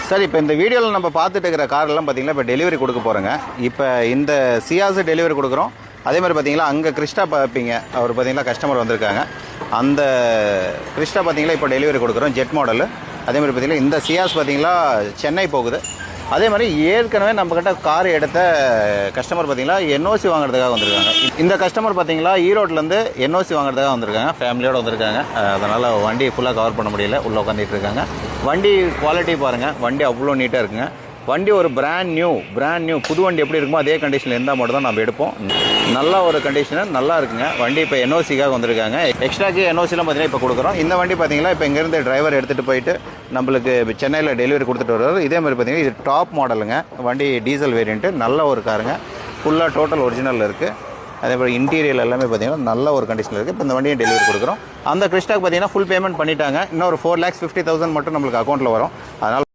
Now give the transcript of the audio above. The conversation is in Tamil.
சார் இப்போ இந்த வீடியோவில் நம்ம பார்த்துட்டு இருக்கிற காரெல்லாம் பார்த்தீங்கன்னா இப்போ டெலிவரி கொடுக்க போகிறோங்க. இப்போ இந்த சியாஸ் டெலிவரி கொடுக்குறோம். அதே மாதிரி பார்த்தீங்களா அங்கே கிறிஸ்டா பார்ப்பீங்க, அவர் பார்த்தீங்களா கஸ்டமர் வந்திருக்காங்க. அந்த கிறிஸ்டா பார்த்தீங்களா இப்போ டெலிவரி கொடுக்குறோம், ஜெட் மாடலு. அதே மாதிரி பார்த்தீங்கன்னா இந்த சியாஸ் பார்த்தீங்களா சென்னை போகுது. அதே மாதிரி ஏற்கனவே நம்மக்கிட்ட கார் எடுத்த கஸ்டமர் பார்த்தீங்களா என்ஓசி வாங்குறதுக்காக வந்திருக்காங்க. இந்த கஸ்டமர் பார்த்தீங்களா ஈரோட்லேருந்து என்ஓசி வாங்குறதுக்காக வந்திருக்காங்க, ஃபேமிலியோடு வந்திருக்காங்க. அதனால் வண்டி ஃபுல்லாக கவர் பண்ண முடியல, உள்ளே உட்காந்துட்டு இருக்காங்க. வண்டி குவாலிட்டி பாருங்கள், வண்டி அவ்வளோ நீட்டாக இருக்குங்க. வண்டி ஒரு பிராண்ட் நியூ புது வண்டி எப்படி இருக்குமோ அதே கண்டிஷனில் இருந்தால் மட்டும் தான் நம்ம எடுப்போம். நல்ல ஒரு கண்டிஷனர் நல்லா இருக்குங்க. வண்டி இப்போ என்ஓசிக்காக வந்திருக்காங்க. எக்ஸ்ட்ராக்கு என்ஓசிலாம் பார்த்தீங்கன்னா இப்போ கொடுக்குறோம். இந்த வண்டி பார்த்தீங்கன்னா இப்போ இங்கேருந்து டிரைவர் எடுத்துகிட்டு போயிட்டு நம்மளுக்கு சென்னையில் டெலிவரி கொடுத்துட்டு வருவார். இதே மாதிரி பார்த்தீங்கன்னா இது டாப் மாடலுங்க. வண்டி டீசல் வேரியண்ட்டு, நல்ல ஒரு காருங்க. ஃபுல்லாக டோட்டல் ஒரிஜினல் இருக்குது. அதே மாதிரி இன்டீரியர் எல்லாமே பார்த்தீங்கன்னா நல்ல ஒரு கண்டிஷனில் இருக்குது. இப்போ இந்த வண்டியை டெலிவரி கொடுக்குறோம். அந்த கிறிஸ்டாக்கு பார்த்தீங்கன்னா ஃபுல் பேமெண்ட் பண்ணிட்டாங்க. இன்னும் ஒரு 4,50,000 மட்டும் நம்மளுக்கு அக்கௌண்ட்டில் வரும். அதனால்